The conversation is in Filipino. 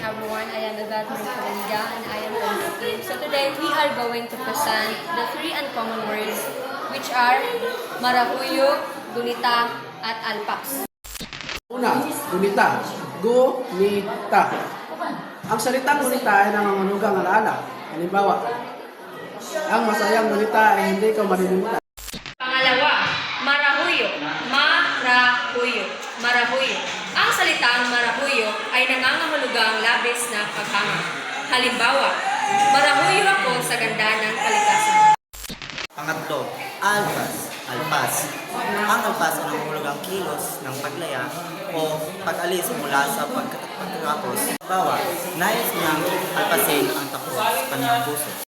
everyone. I am Yvette Mercadia and I am from Sikkim. So today we are going to present the three uncommon words which are marahuyo, gunita, at alpas. Una, gunita. Gunita. Ang salitang gunita ay nangangulugang alaala. Halimbawa, ang masayang gunita ay hindi ka malilimutan. Pangalawa, marahuyo. Marahuyo. Marahuyo. Ang salitang marahuyo ay nangangahulugang labis na paghanga. Halimbawa, marahuyo ako sa ganda ng kalikasan. Pangatlo, alpas. Alpas. Ang alpas ay nangungulugang kilos ng paglaya o pag-alis mula sa pagkatapos. Halimbawa, nais niyang alpasin ang takot sa kanyang puso.